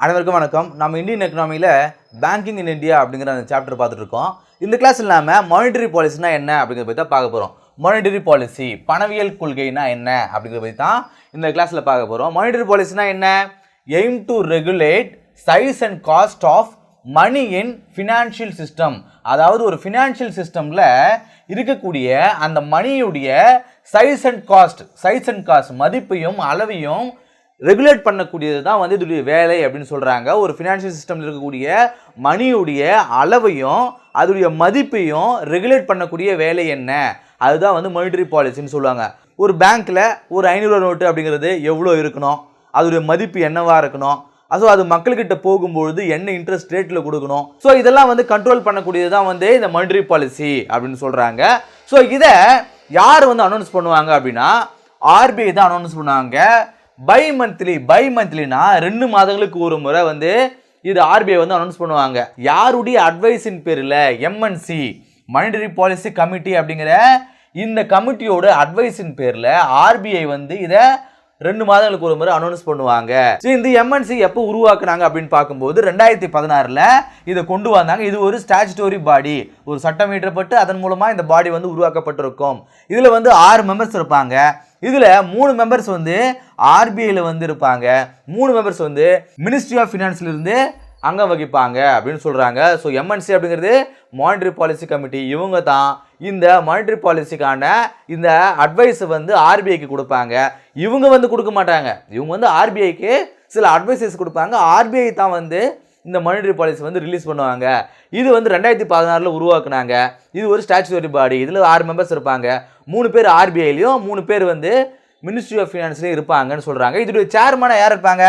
அனைவருக்கும் வணக்கம். நம்ம இந்தியன் எக்கனாமியில் பேங்கிங் இன் இந்தியா அப்படிங்கிற அந்த சாப்டர் பார்த்துட்டு இருக்கோம். இந்த கிளாஸ் இல்லாமல் மானிட்டரி பாலிசினா என்ன அப்படிங்கிறத பற்றி தான் பார்க்க போகிறோம். மானிட்டரி பாலிசி பணவியல் கொள்கைனா என்ன அப்படிங்கிறத பற்றி தான் இந்த கிளாஸில் பார்க்க போகிறோம். மானிட்டரி பாலிசினா என்ன? Aim to regulate size and cost of money in financial system. அதாவது ஒரு ஃபினான்ஷியல் சிஸ்டமில் இருக்கக்கூடிய அந்த மணியுடைய சைஸ் அண்ட் காஸ்ட் மதிப்பையும் அளவையும் ரெகுலேட் பண்ணக்கூடியது தான் வந்து இதோடைய வேலை அப்படின்னு சொல்கிறாங்க. ஒரு ஃபினான்ஷியல் சிஸ்டமில் இருக்கக்கூடிய மணியுடைய அளவையும் அதோடைய மதிப்பையும் ரெகுலேட் பண்ணக்கூடிய வேலை என்ன, அதுதான் வந்து மானிட்டரி பாலிசின்னு சொல்லுவாங்க. ஒரு பேங்க்கில் ஒரு 500 ரூபா நோட்டு அப்படிங்கிறது எவ்வளோ இருக்கணும், அதோடைய மதிப்பு என்னவாக இருக்கணும், அது மக்கள்கிட்ட போகும்பொழுது என்ன இன்ட்ரெஸ்ட் ரேட்டில் கொடுக்கணும். ஸோ இதெல்லாம் வந்து கண்ட்ரோல் பண்ணக்கூடியது தான் வந்து இந்த மானிட்டரி பாலிசி அப்படின்னு சொல்கிறாங்க. ஸோ இதை யார் வந்து அனௌன்ஸ் பண்ணுவாங்க அப்படின்னா ஆர்பிஐ தான் அனௌன்ஸ் பண்ணுவாங்க. பை மந்த்லினா 2 மாதங்களுக்கு ஒரு முறை வந்து இது ஆர்பிஐ வந்து அனௌன்ஸ் பண்ணுவாங்க. யாருடைய அட்வைஸின் பேரில் எம்என்சி மானிட்டரி பாலிசி கமிட்டி அப்படிங்கிற இந்த கமிட்டியோட அட்வைஸின் பேரில் ஆர்பிஐ வந்து இதை 2 மாதங்களுக்கு ஒரு முறை அனௌன்ஸ் பண்ணுவாங்க. இந்த எம்என்சி எப்போ உருவாக்குனாங்க அப்படின்னு பார்க்கும்போது 2016 இதை கொண்டு வந்தாங்க. இது ஒரு ஸ்டாச்சுட்டரி பாடி, ஒரு சட்டம் இயற்றப்பட்டு அதன் மூலமாக இந்த பாடி வந்து உருவாக்கப்பட்டிருக்கும். இதில் வந்து 6 மெம்பர்ஸ் இருப்பாங்க. இதில் 3 மெம்பர்ஸ் வந்து ஆர்பிஐல வந்து இருப்பாங்க, 3 மெம்பர்ஸ் வந்து மினிஸ்ட்ரி ஆஃப் ஃபினான்ஸ்ல இருந்து அங்கம் வகிப்பாங்க அப்படின்னு சொல்றாங்க. ஸோ எம்என்சி அப்படிங்கிறது மானிட்டரி பாலிசி கமிட்டி. இவங்க தான் இந்த மானிட்டரி பாலிசிக்கான இந்த அட்வைஸ் வந்து ஆர்பிஐக்கு கொடுப்பாங்க. இவங்க வந்து கொடுக்க மாட்டாங்க, இவங்க வந்து ஆர்பிஐக்கு சில அட்வைசஸ் கொடுப்பாங்க. ஆர்பிஐ தான் வந்து இந்த மானிட்டரி பாலிசி வந்து ரிலீஸ் பண்ணுவாங்க. இது வந்து 2016 உருவாக்குனாங்க. இது ஒரு ஸ்டாச்சுட்டரி பாடி. இதில் 6 மெம்பர்ஸ் இருப்பாங்க. 3 பேர் ஆர்பிஐலையும் 3 பேர் வந்து மினிஸ்ட்ரி ஆஃப் ஃபினான்ஸ்லையும் இருப்பாங்கன்னு சொல்கிறாங்க. இதோடைய சேர்மனாக யார் இருப்பாங்க?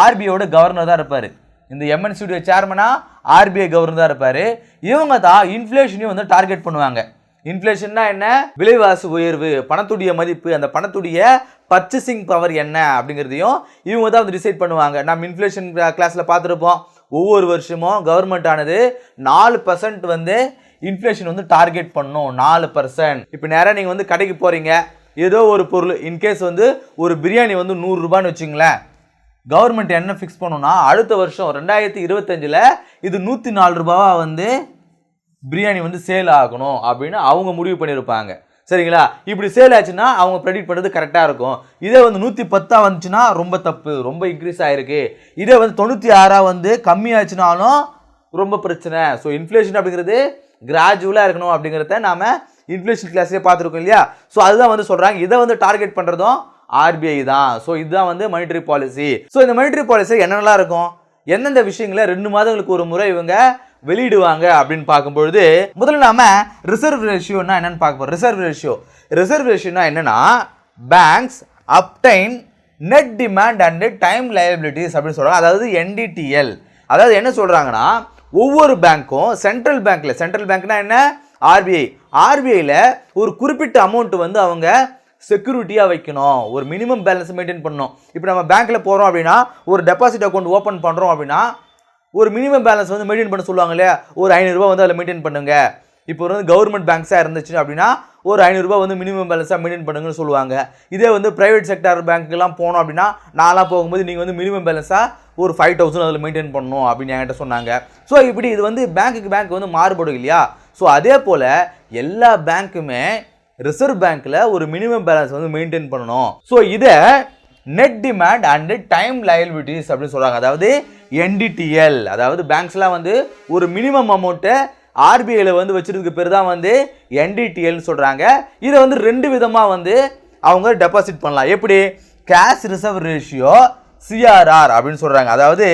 ஆர்பிஐயோட கவர்னர் தான் இருப்பார். இந்த எம்என்சியுடைய சேர்மனா ஆர்பிஐ கவர்னர் தான் இருப்பார். இவங்க தான் இன்ஃப்ளேஷனையும் வந்து டார்கெட் பண்ணுவாங்க. இன்ஃப்ளேஷன்னா என்ன? விலைவாசி உயர்வு, பணத்துடைய மதிப்பு, அந்த பணத்துடைய பர்ச்சேசிங் பவர் என்ன அப்படிங்கிறதையும் இவங்க தான் வந்து டிசைட் பண்ணுவாங்க. நம்ம இன்ஃப்ளேஷன் கிளாஸில் பார்த்துருப்போம். ஒவ்வொரு வருஷமும் கவர்மெண்ட் ஆனது 4% வந்து இன்ஃப்ளேஷன் வந்து டார்கெட் பண்ணும். 4%. இப்போ நேராக நீங்கள் வந்து கடைக்கு போகிறீங்க, ஏதோ ஒரு பொருள் இன்கேஸ் வந்து ஒரு பிரியாணி வந்து 100 ரூபான்னு வச்சுங்களேன், கவர்மெண்ட் என்ன ஃபிக்ஸ் பண்ணுன்னா அடுத்த வருஷம் 2025 இது 104 ரூபாவா வந்து பிரியாணி வந்து சேல் ஆகணும் அப்படின்னு அவங்க முடிவு பண்ணியிருப்பாங்க. சரிங்களா? இப்படி சேல் ஆச்சுன்னா அவங்க ப்ரெடிக்ட் பண்ணுறது கரெக்டாக இருக்கும். இதே வந்து 110 வந்துச்சுன்னா ரொம்ப தப்பு, ரொம்ப இன்க்ரீஸ் ஆகிருக்கு. இதே வந்து 96 வந்து கம்மியாச்சுனாலும் ரொம்ப பிரச்சனை. ஸோ இன்ஃப்ளேஷன் அப்படிங்கிறது கிராஜுவலாக இருக்கணும் அப்படிங்கிறத நாம் இன்ஃப்ளேஷன் கிளாஸ்லேயே பார்த்துருக்கோம் இல்லையா? ஸோ அதுதான் வந்து சொல்கிறாங்க. இதை வந்து டார்கெட் பண்ணுறதும் ஆர்பிஐ தான். ஸோ இதுதான் வந்து மானிட்டரி பாலிசி. ஸோ இந்த மானிட்டரி பாலிசி என்னென்னலாம் இருக்கும், எந்தெந்த விஷயங்களை 2 மாதங்களுக்கு ஒரு முறை இவங்க வெளியிடுவாங்க அப்படின்னு பார்க்கும்பொழுது முதல்ல நாம ரிசர்வ் ரேஷியோனா என்னன்னு பார்க்க போறோம். ரிசர்வ் ரேஷியோனா என்னன்னா banks obtained net demand and time liabilities அப்படின்னு சொல்றாங்க. அதாவது NDTL. அதாவது என்ன சொல்றாங்கன்னா ஒவ்வொரு பேங்க்கும் சென்ட்ரல் பேங்க்னா என்ன? ஆர்பிஐல ஒரு குறிப்பிட்ட அமௌண்ட் வந்து அவங்க செக்யூரிட்டியாக வைக்கணும், ஒரு மினிமம் பேலன்ஸ் மெயின்டைன் பண்ணணும். இப்போ நம்ம பேங்க்கில் போகிறோம் அப்படின்னா ஒரு டெபாசிட் அக்கௌண்ட் ஓப்பன் பண்ணுறோம் அப்படின்னா ஒரு மினிமம் பேலன்ஸ் வந்து மெயின்டைன் பண்ண சொல்லுவாங்க இல்லையா? ஒரு 500 ரூபா வந்து அதில் மெயின்டைன் பண்ணுங்க. இப்போ வந்து கவர்மெண்ட் பேங்க்ஸாக இருந்துச்சு அப்படின்னா ஒரு 500 ரூபா வந்து மினிமம் பேலன்ஸாக மெயின்டைன் பண்ணுங்கன்னு சொல்லுவாங்க. இதே வந்து ப்ரைவேட் செக்டார் பேங்க்குலாம் போனோம் அப்படின்னா நான்லாம் போகும்போது நீங்கள் வந்து மினிமம் பேலன்ஸாக ஒரு 5000 அதில் மெயின்டைன் பண்ணணும் அப்படின்னு என்கிட்ட சொன்னாங்க. ஸோ இப்படி இது வந்து பேங்க் வந்து மாறுபடும் இல்லையா? ஸோ அதே போல் எல்லா பேங்க்குமே ரிசர்வ் பேங்க்கில் ஒரு மினிமம் பேலன்ஸ் வந்து மெயின்டைன் பண்ணணும். ஸோ இதை net demand and time liabilities அப்படின்னு சொல்கிறாங்க. அதாவது NDTL. அதாவது பேங்க்ஸ்லாம் வந்து ஒரு மினிமம் அமௌண்ட்டை ஆர்பிஐல வந்து வச்சிருக்க பேர் தான் வந்து NDTL சொல்கிறாங்க. இதை வந்து 2 விதமாக வந்து அவங்க டெபாசிட் பண்ணலாம். எப்படி? கேஷ் ரிசர்வ் ரேஷியோ, CRR அப்படின்னு சொல்கிறாங்க. அதாவது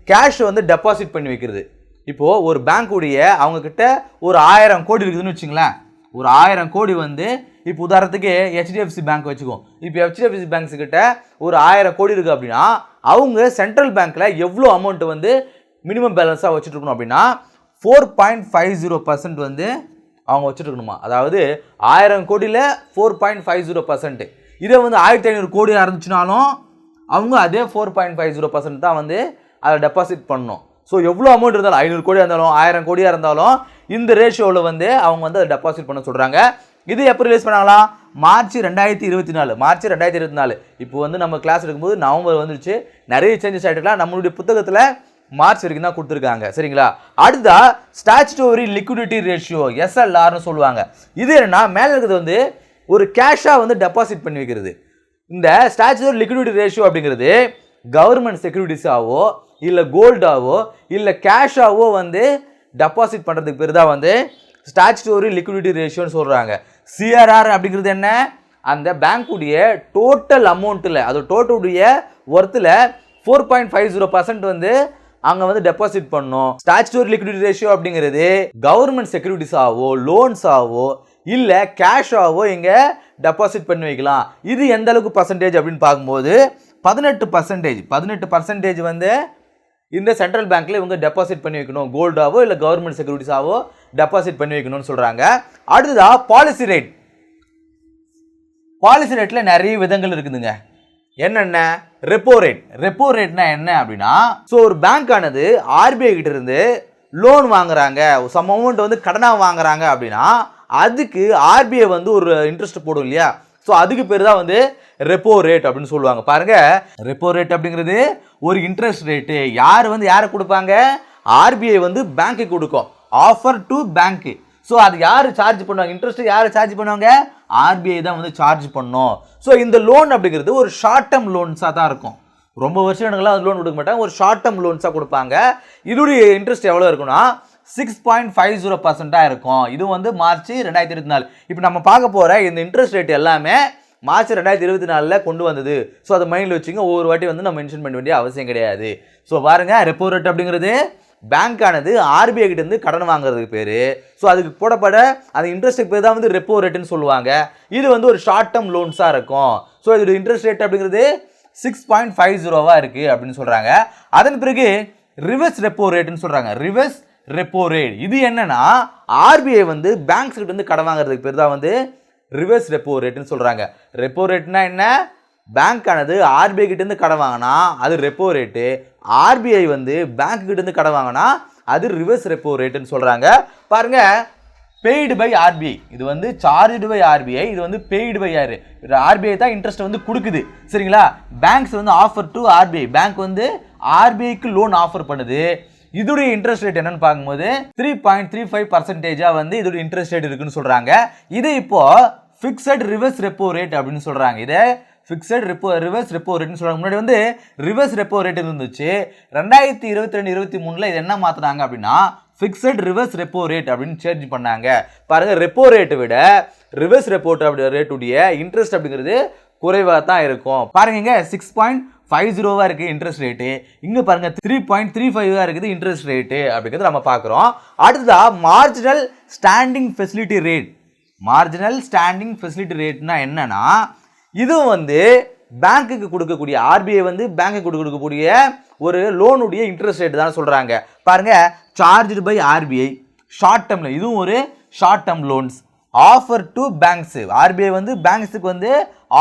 கேஷ் வந்து டெபாசிட் பண்ணி வைக்கிறது. இப்போது ஒரு பேங்க்குடைய அவங்க கிட்ட ஒரு 1000 கோடி இருக்குதுன்னு வச்சுங்களேன். ஒரு 1000 கோடி வந்து இப்போ உதாரணத்துக்கு HDFC பேங்க் வச்சுக்கோம். இப்போ HDFC பேங்க்ஸ் கிட்ட ஒரு 1000 கோடி இருக்குது அப்படின்னா அவங்க சென்ட்ரல் பேங்க்கில் எவ்வளோ அமௌண்ட் வந்து மினிமம் பேலன்ஸாக வச்சுட்டு இருக்கணும் அப்படின்னா 4.50% வந்து அவங்க வச்சுட்டு இருக்கணுமா. அதாவது 1000 கோடியில் 4.50%. இதே வந்து 1500 கோடியாக இருந்துச்சுனாலும் அவங்க அதே 4.50% தான் வந்து அதை டெபாசிட் பண்ணணும். ஸோ எவ்வளோ அமௌண்ட் இருந்தாலும் 500 கோடியாக இருந்தாலும் 1000 கோடியாக இருந்தாலும் இந்த ரேஷியோவில் வந்து அவங்க வந்து அதை டெபாசிட் பண்ண சொல்கிறாங்க. இது எப்போ ரிலீஸ் பண்ணாங்களா? மார்ச் 2024 இப்போ வந்து நம்ம கிளாஸ் எடுக்கும்போது நவம்பர் வந்துருச்சு, நிறைய சேஞ்சஸ் ஆகிட்டுலாம். நம்மளுடைய புத்தகத்தில் மார்ச் வரைக்கும் தான் கொடுத்துருக்காங்க. சரிங்களா? அடுத்தா ஸ்டாச்சுட்டோரி லிக்விடிட்டி ரேஷியோ SLRன்னு சொல்லுவாங்க. இது என்னன்னா மேலே இருக்கிறது வந்து ஒரு கேஷாக வந்து டெபாசிட் பண்ணி வைக்கிறது. இந்த ஸ்டாச்சுட்டோரி லிக்விடிட்டி ரேஷியோ அப்படிங்கிறது கவர்மெண்ட் செக்யூரிட்டிஸாவோ இல்லை கோல்டாவோ இல்லை கேஷாவோ வந்து டெபாசிட் பண்ணுறதுக்கு பேர் தான் வந்து ஸ்டாச்சுட்டோரி லிக்விடிட்டி ரேஷியோன்னு சொல்கிறாங்க. CRR அப்படிங்கிறது என்ன? அந்த பேங்க்குடைய டோட்டல் அமௌண்ட்டில், அது டோட்டலுடைய ஒர்த்தில் 4.50% வந்து அங்கே வந்து டெபாசிட் பண்ணணும். ஸ்டாச்சுட்டோரி லிக்விடிட்டி ரேஷியோ அப்படிங்கிறது கவர்மெண்ட் செக்யூரிட்டிஸாவோ லோன்ஸாவோ இல்லை கேஷாவோ இங்கே டெபாசிட் பண்ணி வைக்கலாம். இது எந்த அளவுக்கு பர்சன்டேஜ் அப்படின்னு பார்க்கும்போது 18% வந்து இந்த சென்ட்ரல் பேங்க்ல இவங்க டெபாசிட் பண்ணி வைக்கணும். கோல்டாவோ இல்லை கவர்மெண்ட் செக்யூரிட்டிஸாவோ டெபாசிட் பண்ணி வைக்கணும்னு சொல்கிறாங்க. அடுத்ததா பாலிசி ரேட். பாலிசி ரேட்டில் நிறைய விதங்கள் இருக்குதுங்க. என்னென்ன? Repo rate. ரெப்போ ரேட்னா என்ன அப்படின்னா, ஸோ ஒரு பேங்க் ஆனது RBI கிட்ட இருந்து லோன் வாங்குறாங்க, சம் அமௌண்ட் வந்து கடனாக வாங்குறாங்க அப்படின்னா அதுக்கு RBI வந்து ஒரு இன்ட்ரெஸ்ட் போடும் இல்லையா? ஸோ அதுக்கு பேர் தான் வந்து ரெப்போ ரேட் அப்படின்னு சொல்லுவாங்க. பாருங்க, ரெப்போ ரேட் அப்படிங்கிறது ஒரு இன்ட்ரெஸ்ட் ரேட்டு. யார் வந்து யாரை கொடுப்பாங்க? RBI வந்து பேங்க்கு கொடுக்கும். Offer to bank. ஸோ அது யார் சார்ஜ் பண்ணுவாங்க? இன்ட்ரெஸ்ட் யார் சார்ஜ் பண்ணுவாங்க? RBI தான் வந்து சார்ஜ் பண்ணும். ஸோ இந்த லோன் அப்படிங்கிறது ஒரு ஷார்ட் டேர்ம் லோன்ஸாக தான் இருக்கும். ரொம்ப வருஷங்கள்லாம் அது லோன் கொடுக்க மாட்டாங்க, ஒரு ஷார்ட் டேர்ம் லோன்ஸாக கொடுப்பாங்க. இதோடைய இன்ட்ரெஸ்ட் எவ்வளோ இருக்குன்னா 6.50% இருக்கும். இது வந்து மார்ச் 2024. இப்போ நம்ம பார்க்க போகிற இந்த இன்ட்ரெஸ்ட் ரேட் எல்லாமே மார்ச் 2024 கொண்டு வந்தது. ஸோ அதை மைண்டில் வச்சுங்க, ஒவ்வொரு வாட்டி வந்து நம்ம மென்ஷன் பண்ண வேண்டிய அவசியம் கிடையாது. ஸோ பாருங்க, ரெப்போ ரேட் அப்படிங்கிறது பேங்கானது RBI கிட்ட இருந்து கடன் வாங்குறதுக்கு பேர். ஸோ அதுக்கு போடப்பட அந்த இன்ட்ரெஸ்ட்டுக்கு பேர் தான் வந்து ரெப்போ ரேட்டுன்னு சொல்லுவாங்க. இது வந்து ஒரு ஷார்ட் டேர்ம் லோன்ஸாக இருக்கும். ஸோ இதோட இன்ட்ரெஸ்ட் ரேட் அப்படிங்கிறது 6.50 இருக்குது அப்படின்னு சொல்கிறாங்க. அதன் பிறகு ரிவர்ஸ் ரெப்போ ரேட்டுன்னு சொல்கிறாங்க. ரிவர்ஸ் ரெப்போ ரேட் இது என்னன்னா, RBI வந்து பேங்க்ஸ் கிட்ட இருந்து கடன் வாங்குறதுக்கு பேர் தான் வந்து ரிவர்ஸ் ரெப்போ ரேட்டுன்னு சொல்கிறாங்க. ரெப்போ ரேட்னா என்ன? பேங்க் ஆனது RBI கிட்ட இருந்து கடன் வாங்கினா அது ரெப்போ ரேட்டு, RBI வந்து பேங்க் கிட்ட இருந்து கடன் வாங்கினா அது ரிவர்ஸ் ரெப்போ ரேட்டுன்னு சொல்கிறாங்க. பாருங்க, பெய்டு பை RBI, இது வந்து சார்ஜ்டு பை RBI, இது வந்து பெய்டு பை யாரு? RBI தான் இன்ட்ரெஸ்ட் வந்து கொடுக்குது. சரிங்களா? பேங்க்ஸ் வந்து ஆஃபர் டு RBI, பேங்க் வந்து RBIக்கு லோன் ஆஃபர் பண்ணுது. இதோடைய இன்ட்ரெஸ்ட் ரேட் என்னன்னு பார்க்கும்போது 3.35% வந்து இதோட இன்ட்ரெஸ்ட் ரேட் இருக்குன்னு சொல்றாங்க. இது இப்போ ஃபிக்ஸட் ரிவர்ஸ் ரெப்போ ரேட் அப்படின்னு சொல்றாங்க. இதை ஃபிக்ஸட் ரிவர்ஸ் ரெப்போ ரேட்னு சொல்றாங்க. முன்னாடி வந்து ரிவர்ஸ் ரெப்போ ரேட் இருந்துச்சு. 2022-23 இது என்ன மாத்தினாங்க அப்படின்னா ஃபிக்ஸட் ரிவர்ஸ் ரெப்போ ரேட் அப்படின்னு சேஞ்ச் பண்ணாங்க. பாருங்க, ரெப்போ ரேட்டை விட ரிவர்ஸ் ரெப்போ ரேட்டுடைய இன்ட்ரெஸ்ட் அப்படிங்கிறது குறைவாக தான் இருக்கும். பாருங்க, இங்க 6.50 இருக்கு இன்ட்ரெஸ்ட் ரேட்டு, இங்க பாருங்க 3.35 இருக்குது இன்ட்ரெஸ்ட் ரேட்டு அப்படிங்கிறது நம்ம பார்க்குறோம். அடுத்ததா marginal standing facility rate. Marginal standing facility ரேட்னா என்னன்னா, இது வந்து பேங்க்குக்கு கொடுக்கக்கூடிய RBI வந்து பேங்க்குக்கு கொடுக்கக்கூடிய ஒரு லோனுடைய இன்ட்ரெஸ்ட் ரேட் தான் சொல்றாங்க. பாருங்க, சார்ஜ்டு பை RBI ஷார்ட் டேர்ம்ல, இதுவும் ஒரு short term loans. Offer to banks, RBI வந்து பேங்க்ஸுக்கு வந்து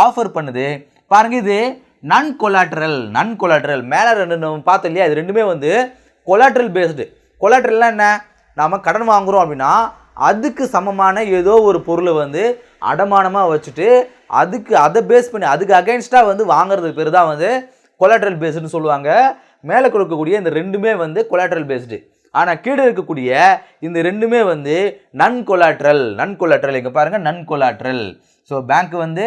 ஆஃபர் பண்ணுது. பாருங்க, இது நன் கொலாட்ரல் மேலே ரெண்டு நம்ம பார்த்தோம் இல்லையா, இது ரெண்டுமே வந்து கொலாட்ரல் பேஸ்டு. கொலாட்ரல்லாம் என்ன? நாம் கடன் வாங்குகிறோம் அப்படின்னா அதுக்கு சமமான ஏதோ ஒரு பொருளை வந்து அடமானமாக வச்சுட்டு அதை பேஸ் பண்ணி அதுக்கு அகைன்ஸ்டாக வந்து வாங்குறதுக்கு பேர் தான் வந்து கொலாட்ரல் பேஸ்டுன்னு சொல்லுவாங்க. மேலே கொடுக்கக்கூடிய இந்த ரெண்டுமே வந்து கொலாட்ரல் பேஸ்டு. ஆனால் கீழே இருக்கக்கூடிய இந்த ரெண்டுமே வந்து நன் கொலாட்ரல். இங்கே பாருங்கள், நன் கொலாட்ரல். ஸோ பேங்க் வந்து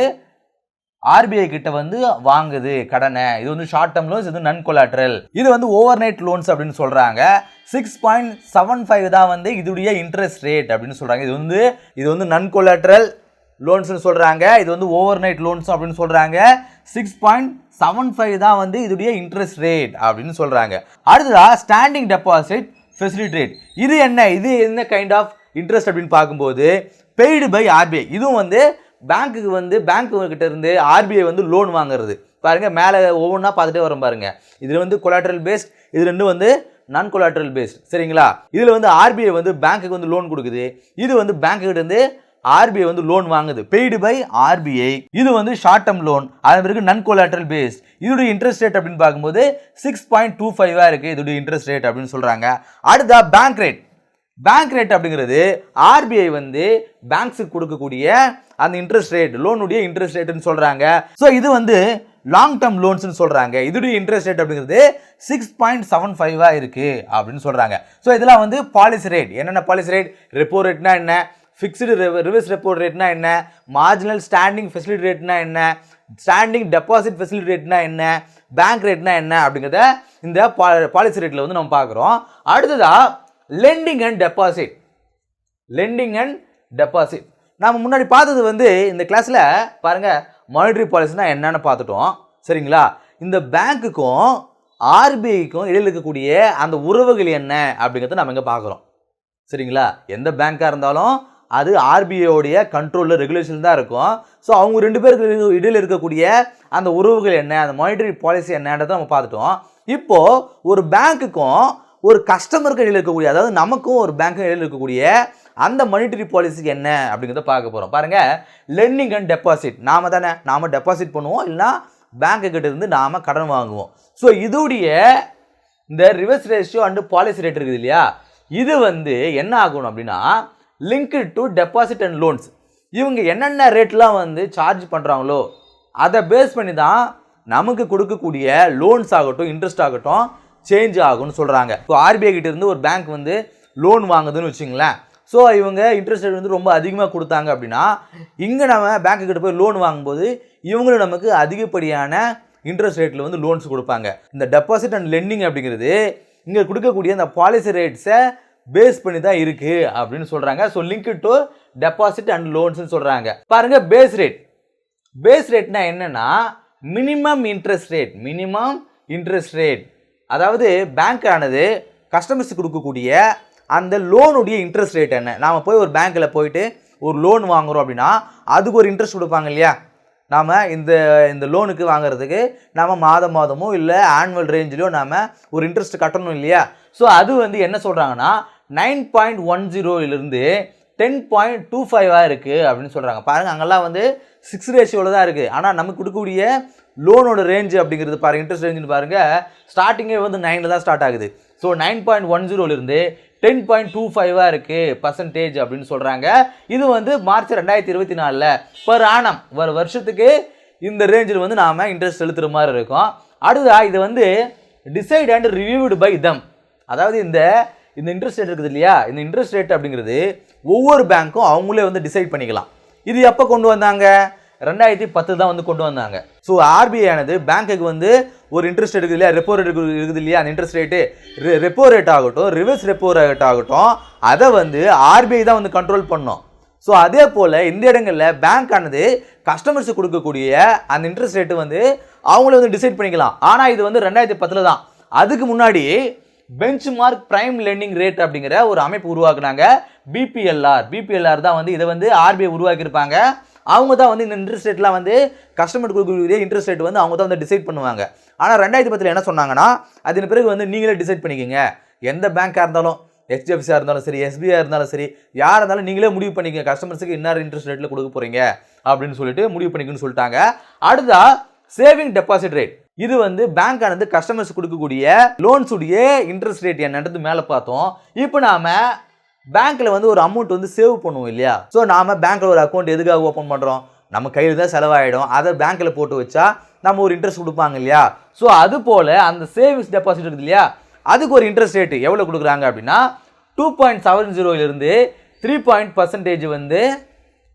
RBI கிட்ட வந்து வாங்குது கடனை, இது வந்து ஷார்ட் டேர்ம் லோன்ஸ், இது நன் கொலாட்ரல். இது வந்து ஓவர் நைட் லோன்ஸ் அப்படின்னு சொல்றாங்க. 6.75 தான் வந்து இதுடைய இன்ட்ரெஸ்ட் ரேட் அப்படின்னு சொல்றாங்க. இது வந்து நன் கொலாட்ரல் லோன்ஸ்னு சொல்றாங்க. இது வந்து ஓவர் நைட் லோன்ஸ் அப்படின்னு சொல்றாங்க. 6.75 தான் வந்து இதுடைய இன்ட்ரெஸ்ட் ரேட் அப்படின்னு சொல்றாங்க. அடுத்ததா ஸ்டாண்டிங் டெபாசிட் ஃபெசிலிட்டி ரேட். இது என்ன கைண்ட் ஆஃப் இன்ட்ரெஸ்ட் அப்படின்னு பார்க்கும்போது பெய்டு பை RBI. இதுவும் வந்து பேங்க்குக்கு வந்து பேங்க் கிட்ட இருந்து RBI வந்து லோன் வாங்குறது. பாருங்க, மேலே ஒவ்வொன்றா பார்த்துட்டே வரும் பாருங்க. இதில் வந்து கொலாட்ரல் பேஸ்ட், இது ரெண்டும் வந்து நான் கொலாட்ரல் பேஸ்ட். சரிங்களா? இதில் வந்து RBI வந்து பேங்க்குக்கு வந்து லோன் கொடுக்குது, இது வந்து பேங்க் கிட்ட இருந்து RBI வந்து லோன் வாங்குது. பெய்டு பை RBI, இது வந்து ஷார்ட் டேர்ம் லோன். அதன் பிறகு நன் கொலாட்ரல் பேஸ்ட். இதோடைய இன்ட்ரெஸ்ட் ரேட் அப்படின்னு பார்க்கும்போது 6.25 இருக்கு இதோடைய இன்ட்ரெஸ்ட் ரேட் அப்படின்னு சொல்றாங்க. அடுத்தா பேங்க் ரேட். பேங்க் ரேட் அப்படிங்கிறது RBI வந்து பேங்க்ஸுக்கு கொடுக்கக்கூடிய அந்த இன்ட்ரெஸ்ட் ரேட், லோனுடைய இன்ட்ரெஸ்ட் ரேட்னு சொல்றாங்க. ஸோ இது வந்து லாங் டேர்ம் லோன்ஸ்னு சொல்றாங்க. இதோடைய இன்ட்ரெஸ்ட் ரேட் அப்படிங்கிறது 6.75 இருக்கு அப்படின்னு சொல்றாங்க. ஸோ இதெல்லாம் வந்து பாலிசி ரேட். என்னென்ன பாலிசி ரேட்? ரெப்போ ரேட்னா என்ன, ஃபிக்ஸ்டு ரிவர்ஸ் ரெப்போ ரேட்னா என்ன, மார்ஜினல் ஸ்டாண்டிங் ஃபெசிலிட்டி ரேட்னா என்ன, ஸ்டாண்டிங் டெபாசிட் ஃபெசிலிட்டி ரேட்னா என்ன, பேங்க் ரேட்னா என்ன அப்படிங்கிறத இந்த பாலிசி ரேட்ல வந்து நம்ம பார்க்குறோம். அடுத்ததா lending and deposit. Lending and deposit நாம முன்னாடி பார்த்தது வந்து இந்த கிளாஸ்ல பாருங்க, மானிட்டரி பாலிசினா என்னன்னு பார்த்துட்டோம். சரிங்களா? இந்த பேங்க்குக்கும் ஆர்பிஐக்கும் இடையில் இருக்கக்கூடிய அந்த உறவுகள் என்ன அப்படிங்கிறத நம்ம இங்கே பார்க்குறோம். சரிங்களா? எந்த பேங்காக இருந்தாலும் அது ஆர்பிஐயோடைய கண்ட்ரோலில் ரெகுலேஷன் தான் இருக்கும். ஸோ அவங்க 2 பேருக்கு இடையில் இருக்கக்கூடிய அந்த உறவுகள் என்ன, அந்த மானிட்டரி பாலிசி என்னன்றதை நம்ம பார்த்துட்டோம். இப்போது ஒரு பேங்க்குக்கும் ஒரு கஸ்டமருக்கு இடையில் இருக்கக்கூடிய, அதாவது நமக்கும் ஒரு பேங்க்கும் இடையில் இருக்கக்கூடிய அந்த மானிட்டரி பாலிசி என்ன அப்படிங்கிறத பார்க்க போகிறோம். பாருங்கள், லெண்டிங் அண்ட் டெபாசிட். நாம டெபாசிட் பண்ணுவோம், இல்லைனா பேங்க்கு கிட்ட இருந்து நாம கடன் வாங்குவோம். ஸோ இதோடைய இந்த reverse ratio and policy rate இருக்குது இல்லையா, இது வந்து என்ன ஆகணும் அப்படின்னா linked to deposit and loans. இவங்க என்னென்ன ரேட்லாம் வந்து சார்ஜ் பண்ணுறாங்களோ அதை பேஸ் பண்ணி தான் நமக்கு கொடுக்கக்கூடிய லோன்ஸ் ஆகட்டும், இன்ட்ரெஸ்ட் ஆகட்டும் சேஞ்ச் ஆகும்னு சொல்கிறாங்க. இப்போ ஆர்பிஐ கிட்ட இருந்து ஒரு பேங்க் வந்து லோன் வாங்குதுன்னு வச்சுங்களேன். ஸோ இவங்க இன்ட்ரெஸ்ட் ரேட் வந்து ரொம்ப அதிகமாக கொடுத்தாங்க அப்படின்னா இங்கே நம்ம பேங்க்கு கிட்ட போய் லோன் வாங்கும்போது இவங்களும் நமக்கு அதிகப்படியான இன்ட்ரெஸ்ட் ரேட்டில் வந்து லோன்ஸ் கொடுப்பாங்க. இந்த டெபாசிட் அண்ட் லெண்டிங் அப்படிங்கிறது இங்கே கொடுக்கக்கூடிய இந்த பாலிசி ரேட்ஸை பேஸ் பண்ணி தான் இருக்குது அப்படின்னு சொல்கிறாங்க. So link to deposit and லோன்ஸ்னு சொல்கிறாங்க. பாருங்க, பேஸ் ரேட். பேஸ் ரேட்னா என்னன்னா மினிமம் இன்ட்ரெஸ்ட் ரேட். அதாவது பேங்க் ஆனது கஸ்டமர்ஸ் கொடுக்கக்கூடிய அந்த லோனுடைய இன்ட்ரெஸ்ட் ரேட் என்ன. நாம் போய் ஒரு பேங்க்கில் போயிட்டு ஒரு லோன் வாங்குகிறோம் அப்படின்னா அதுக்கு ஒரு இன்ட்ரெஸ்ட் கொடுப்பாங்க இல்லையா. நாம் இந்த லோனுக்கு வாங்குறதுக்கு நாம் மாதமோ இல்லை ஆனுவல் ரேஞ்சிலோ நாம் ஒரு இன்ட்ரெஸ்ட் கட்டணும் இல்லையா. ஸோ அது வந்து என்ன சொல்கிறாங்கன்னா 9.10 10.25 இருக்குது அப்படின்னு சொல்கிறாங்க. பாருங்கள், அங்கெல்லாம் வந்து 6 ரேஷியோவில் தான் இருக்குது. ஆனால் நமக்கு கொடுக்கக்கூடிய லோனோட ரேஞ்சு அப்படிங்கிறது பாருங்கள், இன்ட்ரெஸ்ட் ரேஞ்சுன்னு பாருங்கள், ஸ்டார்டிங்கே வந்து 9 தான் ஸ்டார்ட் ஆகுது. ஸோ 9.10 10.25 இருக்குது பர்சன்டேஜ் அப்படின்னு சொல்கிறாங்க. இது வந்து மார்ச் 2024 பர் ஆனம் ஒரு வருஷத்துக்கு இந்த ரேஞ்சில் வந்து நாம் இன்ட்ரெஸ்ட் செலுத்துகிற மாதிரி இருக்கும். அடுத்தா இது வந்து decide and reviewed by them. அதாவது இந்த இன்ட்ரெஸ்ட் ரேட் இருக்குது இல்லையா, இந்த இன்ட்ரெஸ்ட் ரேட் அப்படிங்கிறது ஒவ்வொரு பேங்க்கும் அவங்களே வந்து டிசைட் பண்ணிக்கலாம். இது எப்போ கொண்டு வந்தாங்க? 2010 தான் வந்து கொண்டு வந்தாங்க. ஸோ ஆர்பிஐ ஆனது பேங்க்குக்கு வந்து ஒரு இன்ட்ரெஸ்ட் இருக்குது இல்லையா, ரெப்போ ரேட் இருக்குது இல்லையா, அந்த இன்ட்ரெஸ்ட் ரேட்டு ரெப்போ ரேட் ஆகட்டும், ரிவர்ஸ் ரெப்போ ரேட் ஆகட்டும், அதை வந்து ஆர்பிஐ தான் வந்து கண்ட்ரோல் பண்ணோம். ஸோ அதே போல் இந்த இடங்களில் பேங்க் ஆனது கஸ்டமர்ஸுக்கு கொடுக்கக்கூடிய அந்த இன்ட்ரெஸ்ட் ரேட்டு வந்து அவங்களே வந்து டிசைட் பண்ணிக்கலாம். ஆனால் இது வந்து 2010 தான். அதுக்கு முன்னாடி bench mark prime landing rate அப்படிங்கிற ஒரு அமைப்பு உருவாக்குனாங்க. பிபிஎல்ஆர் தான் வந்து இதை வந்து ஆர்பிஐ உருவாக்கியிருப்பாங்க. அவங்க தான் வந்து இந்த இன்ட்ரெஸ்ட் ரேட்லாம் வந்து கஸ்டமர் கொடுக்கக்கூடிய இன்ட்ரெஸ்ட் ரேட் வந்து அவங்க தான் வந்து டிசைட் பண்ணுவாங்க. ஆனால் 2010 என்ன சொன்னாங்கன்னா அதன் பிறகு வந்து நீங்களே டிசைட் பண்ணிக்கோங்க. எந்த பேங்காக இருந்தாலும், ஹெச்டிஎஃப்சியாக இருந்தாலும் சரி, எஸ்பிஐ இருந்தாலும் சரி, யாராக இருந்தாலும் நீங்களே முடிவு பண்ணிக்கங்க கஸ்டமர்ஸுக்கு என்ன இன்ட்ரெஸ்ட் ரேட்டில் கொடுக்க போகிறீங்க அப்படின்னு சொல்லிட்டு முடிவு பண்ணிக்கணும்னு சொல்லிட்டாங்க. அடுத்தா சேவிங் டெபாசிட் ரேட். இது வந்து பேங்க் ஆனது கஸ்டமர்ஸ் கொடுக்கக்கூடிய லோன்ஸ் உடைய இன்ட்ரெஸ்ட் ரேட் என்னன்றது மேலே பார்த்தோம். இப்போ நாம பேங்க்ல வந்து ஒரு அமௌண்ட் வந்து சேவ் பண்ணுவோம் இல்லையா. ஸோ நாம பேங்க்ல ஒரு அக்கௌண்ட் எதுக்காக ஓப்பன் பண்ணுறோம்? நம்ம கையில் தான் செலவாயிடும். அதை பேங்க்ல போட்டு வச்சா நம்ம ஒரு இன்ட்ரெஸ்ட் கொடுப்பாங்க இல்லையா. ஸோ அது போல அந்த சேவிங்ஸ் டெபாசிட் இருக்குது இல்லையா, அதுக்கு ஒரு இன்ட்ரெஸ்ட் ரேட் எவ்வளோ கொடுக்குறாங்க அப்படின்னா 2.70 3% வந்து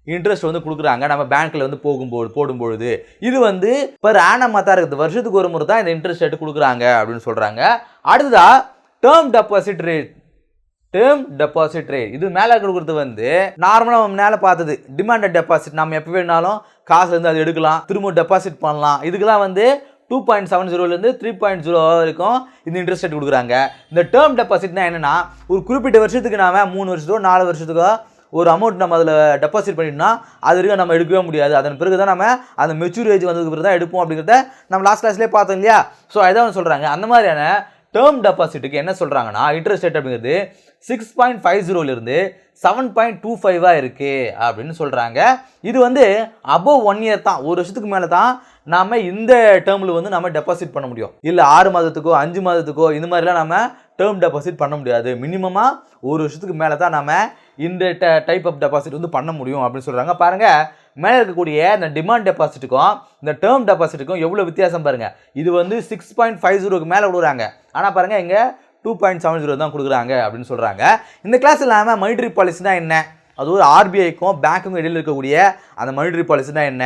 இன்ட்ரெஸ்ட் வந்து கொடுக்குறாங்க நம்ம பேங்க்ல வந்து போடும்பொழுது. இது வந்து பர் ஆனமாக தான் இருக்குது, வருஷத்துக்கு ஒரு முறை தான் இந்த இன்ட்ரெஸ்ட் ரேட் கொடுக்குறாங்க அப்படின்னு சொல்றாங்க. அடுத்ததா டேர்ம் டெபாசிட் ரேட். இது மேலே கொடுக்குறது வந்து நார்மலாக நம்ம மேலே பார்த்தது டிமாண்டட் டெபாசிட். நம்ம எப்போ வேணாலும் காசுல இருந்து அது எடுக்கலாம், திரும்ப டெபாசிட் பண்ணலாம். இதுக்கெல்லாம் வந்து 2.70 3.0 வரைக்கும் இந்த இன்ட்ரெஸ்ட் ரேட் கொடுக்குறாங்க. இந்த டேர்ம் டெபாசிட்னா என்னன்னா ஒரு குறிப்பிட்ட வருஷத்துக்கு நாம 3 வருஷத்துக்கோ 4 வருஷத்துக்கோ ஒரு அமௌண்ட் நம்ம அதில் டெபாசிட் பண்ணிட்டோம்னா அது வரைக்கும் நம்ம எடுக்கவே முடியாது. அதன் பிறகு தான் நம்ம அந்த மெச்சூர் ஏஜ் வந்ததுக்கு பிறகு தான் எடுப்போம் அப்படிங்கிறத நம்ம லாஸ்ட் கிளாஸ்லேயே பார்த்தோம் இல்லையா. ஸோ அதான் சொல்கிறாங்க. அந்த மாதிரியான டேர்ம் டெபாசிட்டுக்கு என்ன சொல்கிறாங்கன்னா இன்ட்ரெஸ்ட் ரேட் அப்படிங்கிறது 6.50 7.25 இருக்கு அப்படின்னு சொல்கிறாங்க. இது வந்து அபோவ் 1 இயர் தான், ஒரு வருஷத்துக்கு மேலே தான் நாம் இந்த டேர்மில் வந்து நம்ம டெபாசிட் பண்ண முடியும். இல்லை 6 மாதத்துக்கோ 5 மாதத்துக்கோ இந்த மாதிரிலாம் நம்ம டேர்ம் டெபாசிட் பண்ண முடியாது. மினிமமாக ஒரு வருஷத்துக்கு மேலே தான் நம்ம இந்த டைப் ஆஃப் டெபாசிட் வந்து பண்ண முடியும் அப்படின்னு சொல்கிறாங்க. பாருங்கள், மேலே இருக்கக்கூடிய இந்த டிமாண்ட் டெபாசிட்டுக்கும் இந்த டேர்ம் டெபாசிட்டுக்கும் எவ்வளோ வித்தியாசம் பாருங்கள். இது வந்து 6.50க்கு மேலே கொடுக்குறாங்க. ஆனால் பாருங்கள் இங்கே 2.70 தான் கொடுக்குறாங்க அப்படின்னு சொல்கிறாங்க. இந்த கிளாஸ் இல்லாமல் மானிட்டரி பாலிசினா என்ன, அது ஒரு ஆர்பிஐக்கும் பேங்க்குக்கும் இடையில் இருக்கக்கூடிய அந்த மானிட்டரி பாலிசினா என்ன,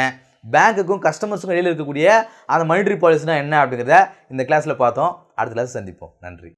பேங்க்குக்கும் கஸ்டமர்ஸுக்கும் இடையில் இருக்கக்கூடிய அந்த மானிட்டரி பாலிசினா என்ன அப்படிங்கிறத இந்த கிளாஸில் பார்த்தோம். அடுத்த கிளாஸ் சந்திப்போம். நன்றி.